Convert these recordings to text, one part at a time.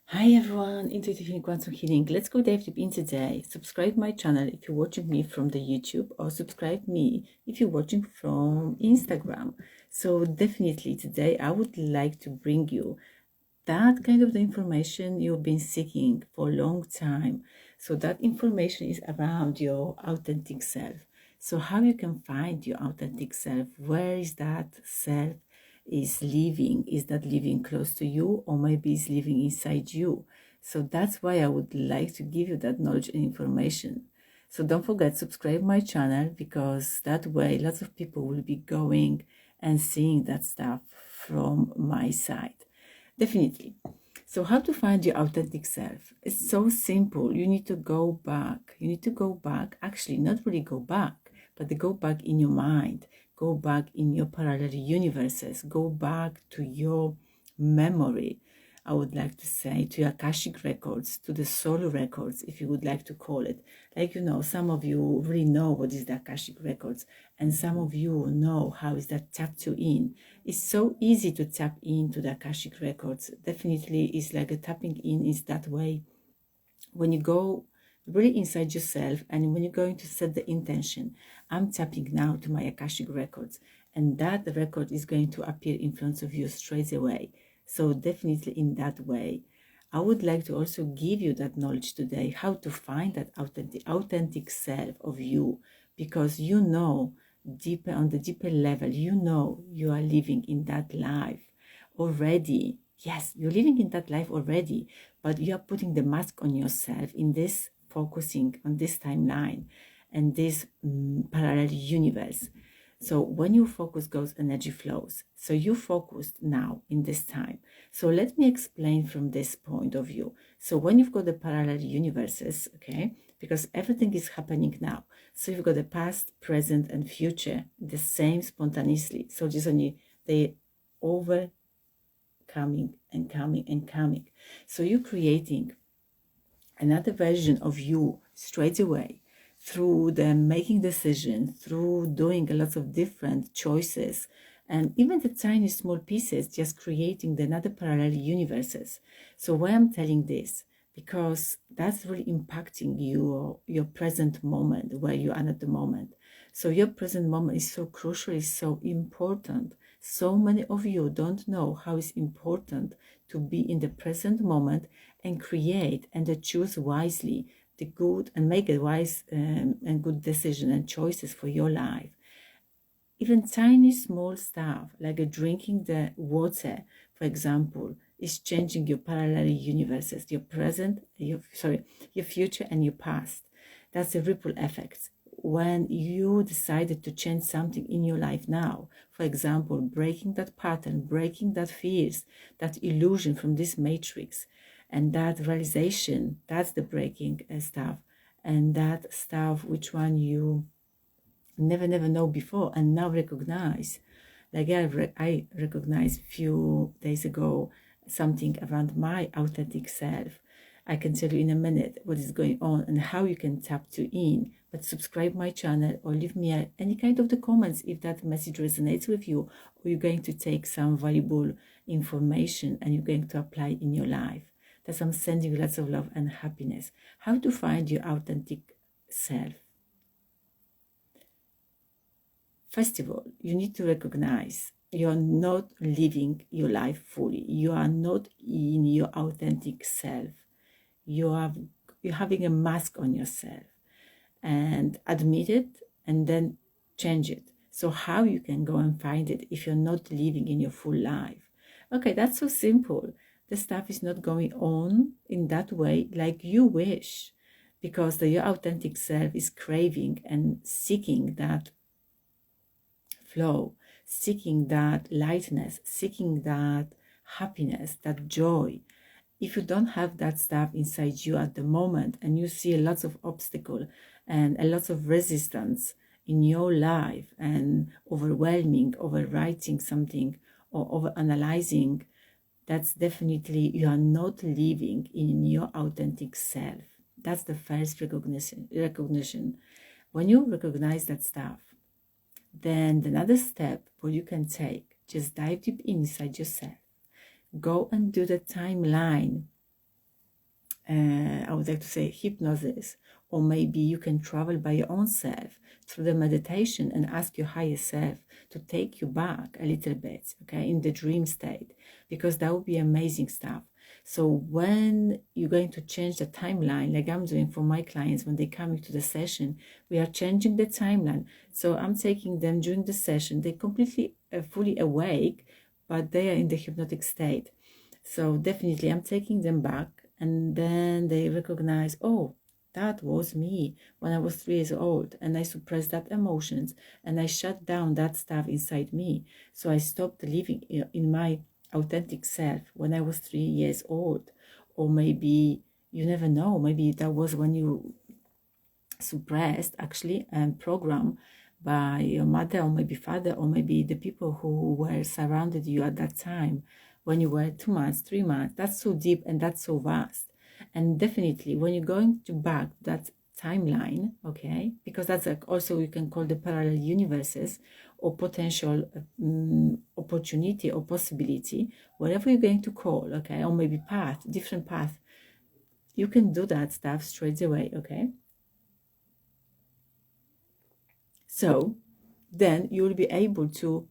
Hi everyone, Intuitive and Quantum Healing. Let's go dive deep in today. Subscribe my channel if you're watching me from the YouTube, or subscribe me if you're watching from Instagram. So definitely today I would like to bring you that kind of the information you've been seeking for a long time. So that information is around your authentic self. So how you can find your authentic self? Where is that self is living? Is that living close to you, or maybe is living inside you? So that's why I would like to give you that knowledge and information. So don't forget, subscribe my channel, because that way lots of people will be going and seeing that stuff from my side. Definitely. So how to find your authentic self? It's so simple. You need to go back. You need to go back. Actually, not really go back, but to go back in your mind. Go back in your parallel universes. Go back to your memory. I would like to say, to your akashic records, to the soul records, if you would like to call it. Like, some of you really know what is the akashic records, and some of you know how is that tapped you in. It's so easy to tap into the akashic records. Definitely, it's like a tapping in is that way. When you go really inside yourself, and when you're going to set the intention, I'm tapping now to my akashic records, and that record is going to appear in front of you straight away. So definitely in that way, I would like to also give you that knowledge today, how to find that authentic self of you, because deeper on the deeper level, you are living in that life already. Yes, you're living in that life already, but you are putting the mask on yourself in this focusing on this timeline and this parallel universe. So when your focus goes, energy flows. So you focused now in this time. So let me explain from this point of view. So when you've got the parallel universes, okay, because everything is happening now. So you've got the past, present, and future the same spontaneously. So just only they over coming and coming and coming. So you're creating another version of you straight away through the making decisions, through doing a lot of different choices, and even the tiny small pieces, just creating the another parallel universes. So why I'm telling this? Because that's really impacting your present moment, where you are at the moment. So your present moment is so crucial, is so important. So many of you don't know how it's important to be in the present moment and create and to choose wisely the good and make a wise and good decision and choices for your life. Even tiny small stuff like drinking the water, for example, is changing your parallel universes, your present, your future and your past. That's the ripple effects. When you decided to change something in your life now, for example, breaking that pattern, breaking that fears, that illusion from this matrix, and that realization, that's the breaking stuff, and that stuff which one you never know before and now recognize. Like I recognized a few days ago something around my authentic self. I can tell you in a minute what is going on and how you can tap to in. But subscribe my channel or leave me any kind of the comments if that message resonates with you, or you're going to take some valuable information and you're going to apply in your life. That's I'm sending you lots of love and happiness. How to find your authentic self? First of all, you need to recognize you're not living your life fully. You are not in your authentic self. You're having a mask on yourself, and admit it and then change it. So how you can go and find it if you're not living in your full life? Okay, that's so simple. The stuff is not going on in that way like you wish, because your authentic self is craving and seeking that flow, seeking that lightness, seeking that happiness, that joy. If you don't have that stuff inside you at the moment, and you see lots of obstacle and a lot of resistance in your life, and overwriting something, or over analyzing, that's definitely you are not living in your authentic self. That's the first recognition. When you recognize that stuff, then another step what you can take, just dive deep inside yourself. Go and do the timeline I would like to say hypnosis, or maybe you can travel by your own self through the meditation and ask your higher self to take you back a little bit, okay, in the dream state, because that would be amazing stuff. So when you're going to change the timeline, like I'm doing for my clients when they come into the session, we are changing the timeline. So I'm taking them during the session, they completely fully awake, but they are in the hypnotic state. So definitely I'm taking them back, and then they recognize, oh, that was me when I was 3 years old, and I suppressed that emotions and I shut down that stuff inside me. So I stopped living in my authentic self when I was 3 years old. Or maybe, you never know, maybe that was when you suppressed actually and programmed by your mother or maybe father, or maybe the people who were surrounded you at that time when you were 2 months, 3 months. That's so deep and that's so vast. And definitely when you're going to back that timeline, okay, because that's like also you can call the parallel universes or potential opportunity or possibility, whatever you're going to call, okay, or maybe path, different path, you can do that stuff straight away, okay. So then you will be able to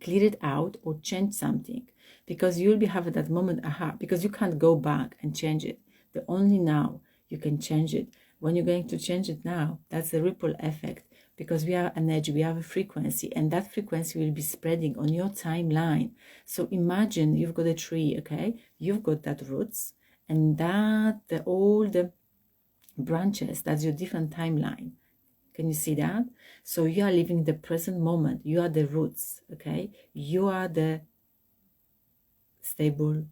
clear it out or change something, because you'll be having that moment, aha, because you can't go back and change it. The only now you can change it. When you're going to change it now, that's the ripple effect, because we have energy, we have a frequency, and that frequency will be spreading on your timeline. So imagine you've got a tree, okay? You've got that roots, and that all the branches, that's your different timeline. Can you see that? So you are living the present moment. You are the roots, okay? You are the stable,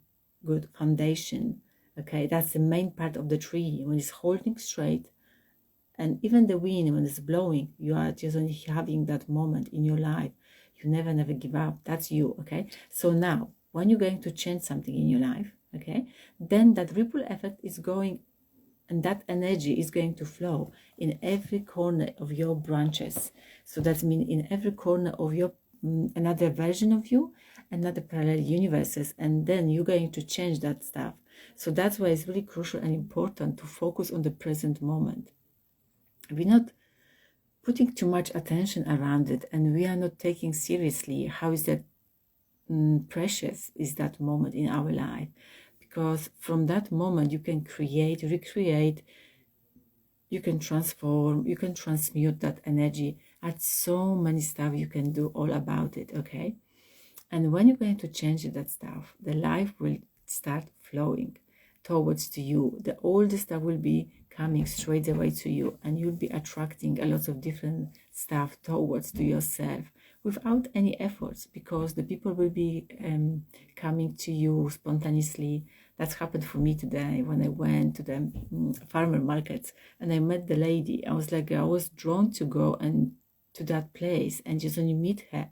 good foundation, okay? That's the main part of the tree. When it's holding straight, and even the wind, when it's blowing, you are just only having that moment in your life. You never give up. That's you, okay? So now, when you're going to change something in your life, okay, then that ripple effect is going, and that energy is going to flow in every corner of your branches. So that means in every corner of your another version of you, another parallel universes, and then you're going to change that stuff. So that's why it's really crucial and important to focus on the present moment. We're not putting too much attention around it, and we are not taking seriously how is that precious is that moment in our life, because from that moment you can create, recreate, you can transform, you can transmute that energy. At so many stuff you can do all about it, okay? And when you're going to change that stuff, the life will start flowing towards to you. All the stuff will be coming straight away to you, and you'll be attracting a lot of different stuff towards to yourself without any efforts, because the people will be coming to you spontaneously. That's happened for me today when I went to the farmer markets and I met the lady. I was like, I was drawn to go and to that place and just only meet her,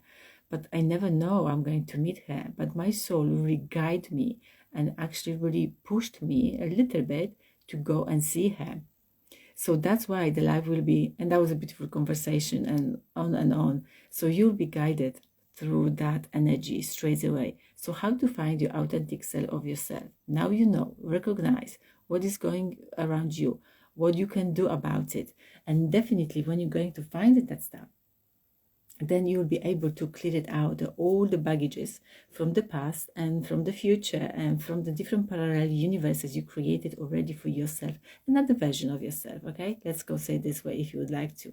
but I never know I'm going to meet her. But my soul really guided me and actually really pushed me a little bit to go and see her. So that's why the life will be, and that was a beautiful conversation and on and on. So you'll be guided through that energy straight away. So how to find your authentic self of yourself? Now you know, recognize what is going around you, what you can do about it. And definitely when you're going to find that stuff, then you'll be able to clear it out, all the baggages from the past and from the future and from the different parallel universes you created already for yourself, another version of yourself, okay? Let's go say it this way if you would like to.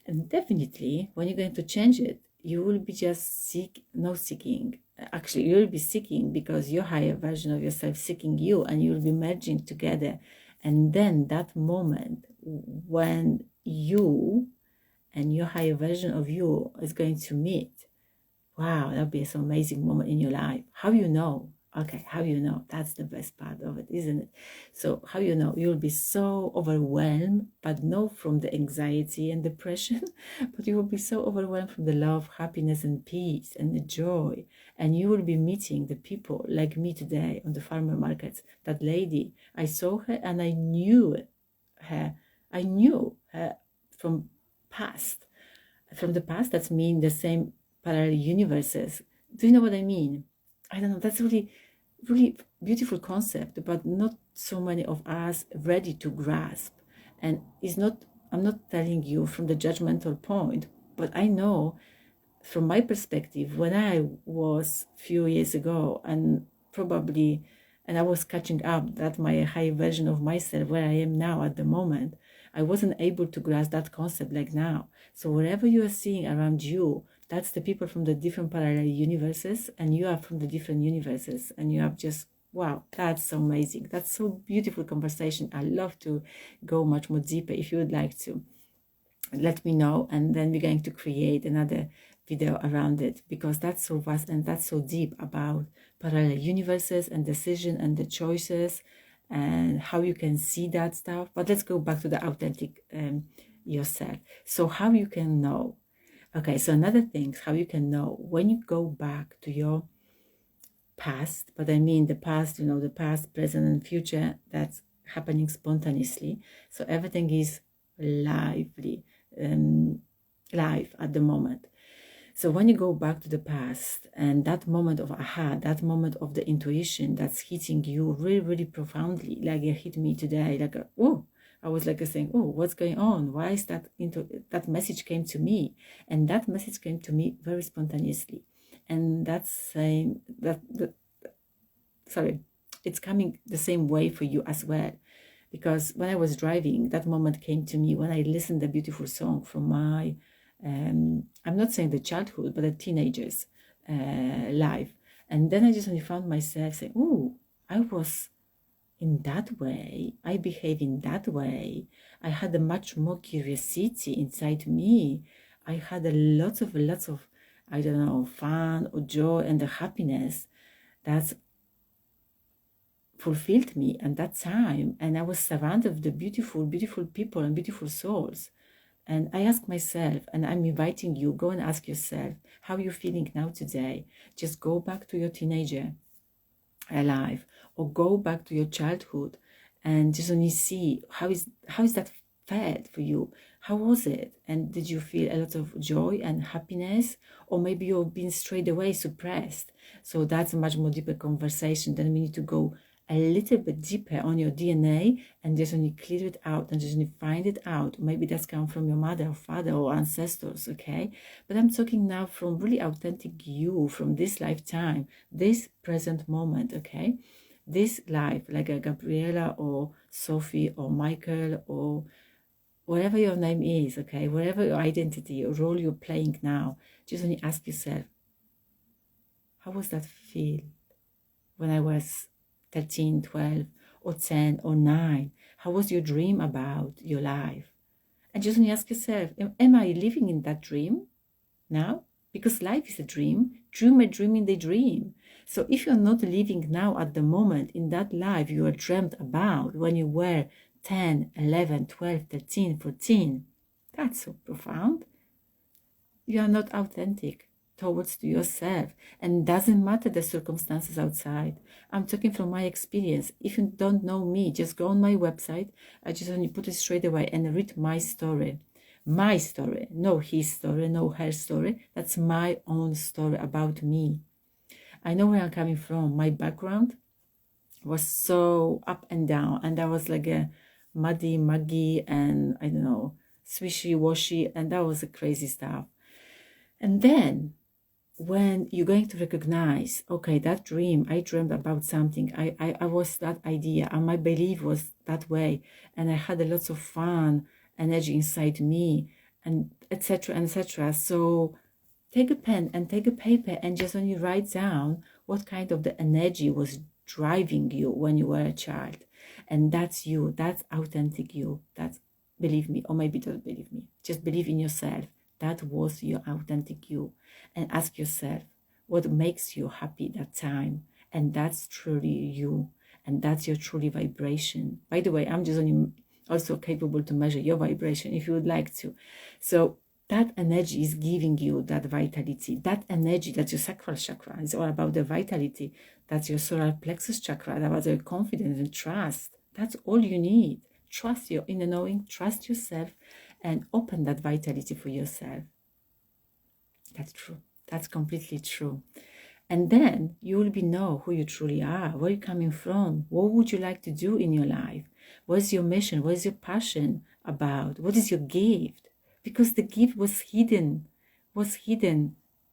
And definitely, when you're going to change it, you will be just seeking. Actually, you'll be seeking because your higher version of yourself seeking you, and you'll be merging together. And then that moment when you and your higher version of you is going to meet, wow, that'll be some amazing moment in your life. How you know? Okay, how you know? That's the best part of it, isn't it? So how you know? You'll be so overwhelmed, but not from the anxiety and depression, but you will be so overwhelmed from the love, happiness, and peace, and the joy. And you will be meeting the people like me today on the farmer markets. That lady, I saw her and I knew her. I knew her from the past. That's mean the same parallel universes. Do you know what I mean? I don't know. That's really really beautiful concept, but not so many of us ready to grasp. And it's not, I'm not telling you from the judgmental point, but I know from my perspective, when I was few years ago, and probably, and I was catching up, that my high version of myself, where I am now at the moment, I wasn't able to grasp that concept like now. So wherever you are seeing around you, that's the people from the different parallel universes, and you are from the different universes, and you have just, wow, that's so amazing. That's so beautiful conversation. I love to go much more deeper. If you would like to, let me know, and then we're going to create another video around it, because that's so vast and that's so deep about parallel universes and decision and the choices and how you can see that stuff. But let's go back to the authentic yourself. So how you can know. Okay, so another thing, how you can know when you go back to your past, but I mean the past, you know, the past, present, and future, that's happening spontaneously. So everything is lively, live at the moment. So when you go back to the past and that moment of aha, that moment of the intuition that's hitting you really, really profoundly, like it hit me today, like, oh, I was like saying, oh, what's going on? Why is that that message came to me? And that message came to me very spontaneously. And that's saying sorry, it's coming the same way for you as well. Because when I was driving, that moment came to me when I listened to a beautiful song from my, I'm not saying the childhood, but the teenagers' life. And then I just only found myself saying, oh, I was in that way, I behave in that way. I had a much more curiosity inside me. I had a lots of, I don't know, fun or joy and the happiness that's fulfilled me at that time. And I was surrounded with the beautiful, beautiful people and beautiful souls. And I ask myself, and I'm inviting you, go and ask yourself, how are you feeling now today? Just go back to your teenager life, or go back to your childhood and just only see how is that felt for you. How was it? And did you feel a lot of joy and happiness? Or maybe you've been straight away suppressed. So that's a much more deeper conversation. Then we need to go a little bit deeper on your DNA and just only clear it out and just only find it out. Maybe that's come from your mother or father or ancestors, okay? But I'm talking now from really authentic you, from this lifetime, this present moment, okay? This life, like a Gabriela or Sophie or Michael or whatever your name is, okay? Whatever your identity or role you're playing now, just only ask yourself, how was that feel when I was 13, 12, or 10, or 9? How was your dream about your life? And just only ask yourself, am I living in that dream now? Because life is a dream. Dream a dream in the dream. So if you're not living now at the moment in that life you are dreamt about when you were 10, 11, 12, 13, 14, that's so profound. You are not authentic towards to yourself, and doesn't matter the circumstances outside. I'm talking from my experience. If you don't know me, just go on my website. I just only put it straight away and read my story. My story, no his story, no her story. That's my own story about me. I know where I'm coming from. My background was so up and down, and I was like a muggy, and I don't know, swishy-washy, and that was a crazy stuff. And then when you're going to recognize, okay, that dream, I dreamed about something, I was that idea, and my belief was that way, and I had a lot of fun, energy inside me, and etc., etc. So take a pen and take a paper and just only write down what kind of the energy was driving you when you were a child. And that's you, that's authentic you. That's, believe me, or maybe don't believe me, just believe in yourself. That was your authentic you. And ask yourself, what makes you happy that time? And that's truly you. And that's your truly vibration. By the way, I'm just only also capable to measure your vibration if you would like to. So that energy is giving you that vitality. That energy, that's your sacral chakra. It's all about the vitality. That's your solar plexus chakra. That's about your confidence and trust. That's all you need. Trust your inner knowing, trust yourself, and open that vitality for yourself. That's true. That's completely true. And then you will know who you truly are, where you're coming from, what would you like to do in your life, what is your mission, what is your passion about, what is your gift, because the gift was hidden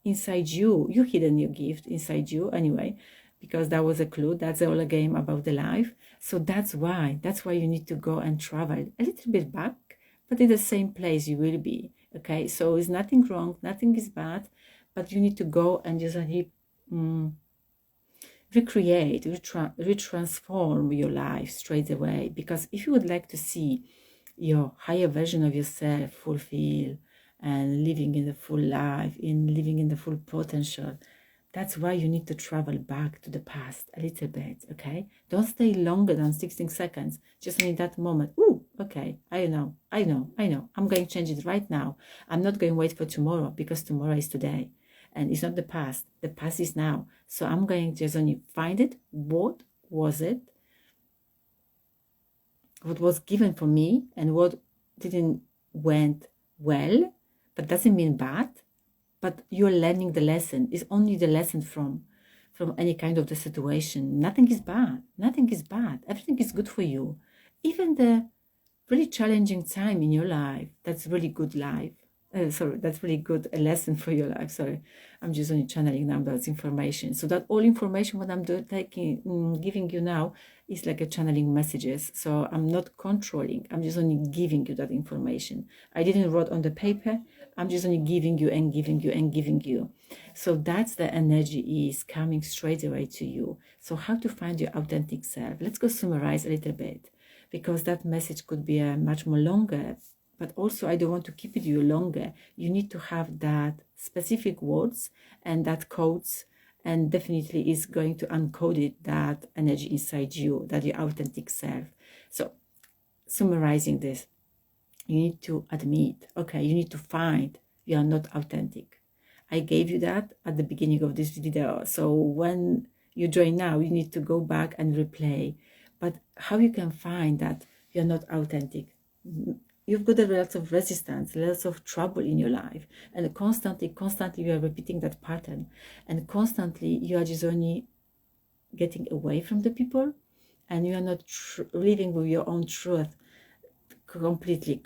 inside you. You hidden your gift inside you anyway, because that was a clue. That's all a game about the life. So that's why you need to go and travel a little bit back, but in the same place you will be. Okay, so it's nothing wrong, nothing is bad, but you need to go and just recreate, retransform your life straight away. Because if you would like to see your higher version of yourself fulfill and living in the full life, living in the full potential, that's why you need to travel back to the past a little bit. Okay, don't stay longer than 16 seconds, just in that moment. Ooh, okay, I know, I'm going to change it right now. I'm not going to wait for tomorrow, because tomorrow is today and it's not the past. The past is now. So I'm going to just only find it. What was it? What was given for me and what didn't went well, but doesn't mean bad. But you're learning the lesson. It's only the lesson from any kind of the situation. Nothing is bad. Nothing is bad. Everything is good for you. Even the really challenging time in your life, that's really good life. That's really good a lesson for your life. Sorry, I'm just only channeling now that information. So that all information what I'm giving you now is like a channeling messages. So I'm not controlling. I'm just only giving you that information. I didn't write on the paper. I'm just only giving you and giving you and giving you. So that's the energy is coming straight away to you. So how to find your authentic self? Let's go summarize a little bit, because that message could be much more longer. But also I don't want to keep it you longer. You need to have that specific words and that codes, and definitely is going to uncode it, that energy inside you, that your authentic self. So summarizing this, you need to admit, okay, you need to find you are not authentic. I gave you that at the beginning of this video. So when you join now, you need to go back and replay. But how you can find that you're not authentic? You've got a lot of resistance, lots of trouble in your life, and constantly you are repeating that pattern, and constantly you are just only getting away from the people, and you are not living with your own truth completely.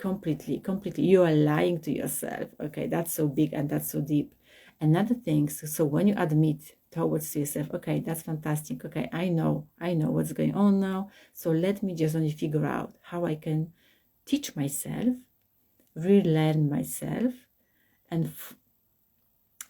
You are lying to yourself. Okay, that's so big and that's so deep. Another thing, so when you admit towards yourself, okay, that's fantastic. Okay, I know what's going on now. So let me just only figure out how I can teach myself, relearn myself, and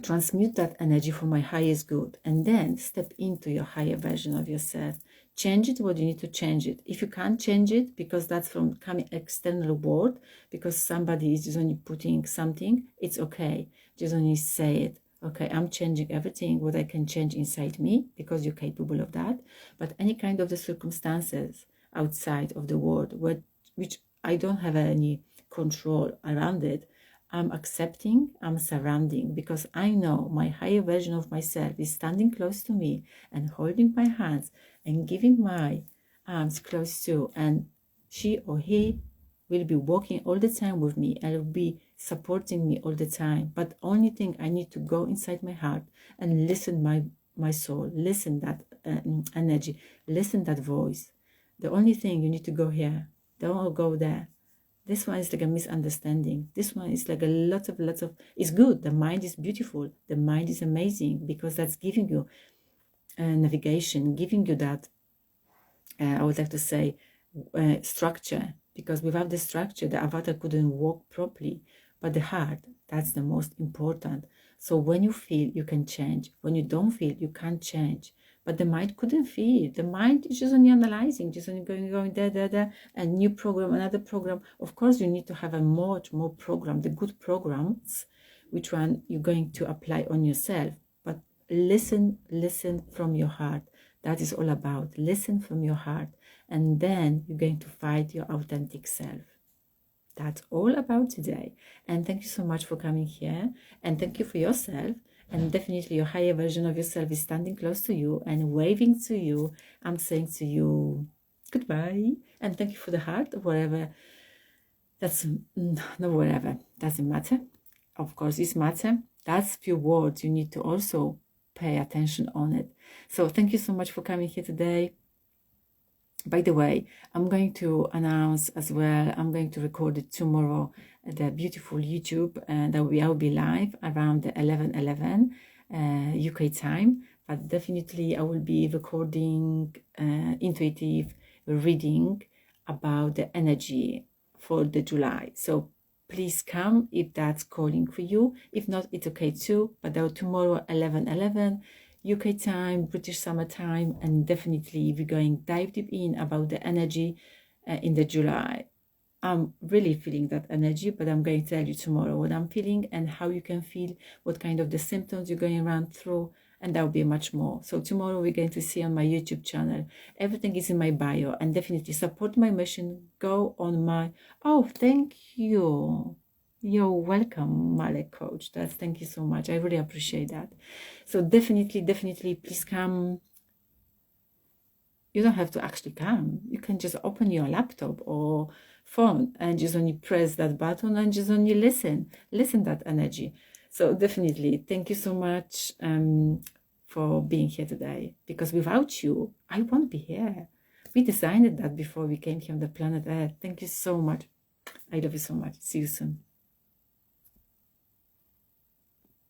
transmute that energy for my highest good, and then step into your higher version of yourself. Change it what you need to change it. If you can't change it because that's from coming external world, because somebody is just only putting something, it's okay. Just only say it. Okay, I'm changing everything what I can change inside me, because you're capable of that. But any kind of the circumstances outside of the world, which I don't have any control around it, I'm accepting, I'm surrounding, because I know my higher version of myself is standing close to me and holding my hands and giving my arms close to, and she or he will be walking all the time with me and will be supporting me all the time. But only thing, I need to go inside my heart and listen my soul, listen that energy, listen that voice. The only thing, you need to go here, don't go there. This one is like a misunderstanding. This one is like a lots of, it's good. The mind is beautiful. The mind is amazing, because that's giving you navigation, giving you that, I would like to say, structure. Because without the structure, the avatar couldn't walk properly. But the heart, that's the most important. So when you feel, you can change. When you don't feel, you can't change. But the mind couldn't feel. The mind is just only analyzing, just only going there, and new program, another program. Of course, you need to have a much more program, the good programs, which one you're going to apply on yourself. But listen from your heart. That is all about. Listen from your heart. And then you're going to find your authentic self. That's all about today. And thank you so much for coming here. And thank you for yourself. And definitely your higher version of yourself is standing close to you and waving to you. I'm saying to you, goodbye. And thank you for the heart, wherever. That's no wherever. Doesn't matter. Of course, it's matter. That's few words you need to also pay attention on it. So thank you so much for coming here today. By the way, I'm going to announce as well, I'm going to record it tomorrow at the beautiful YouTube, and I'll be live around the 11:11 UK time. But definitely I will be recording intuitive reading about the energy for the July. So please come if that's calling for you. If not, it's okay too. But tomorrow 11:11 UK time, British summer time, and definitely we're going dive deep in about the energy in the July. I'm really feeling that energy, but I'm going to tell you tomorrow what I'm feeling and how you can feel, what kind of the symptoms you're going around through, and there will be much more. So tomorrow we're going to see on my YouTube channel. Everything is in my bio, and definitely support my mission. Go on my, oh, thank you. You're welcome, Malek Coach. Thank you so much. I really appreciate that. So definitely, please come. You don't have to actually come. You can just open your laptop or phone and just only press that button and just only listen that energy. So definitely, thank you so much for being here today. Because without you, I won't be here. We designed that before we came here on the planet Earth. Thank you so much. I love you so much. See you soon.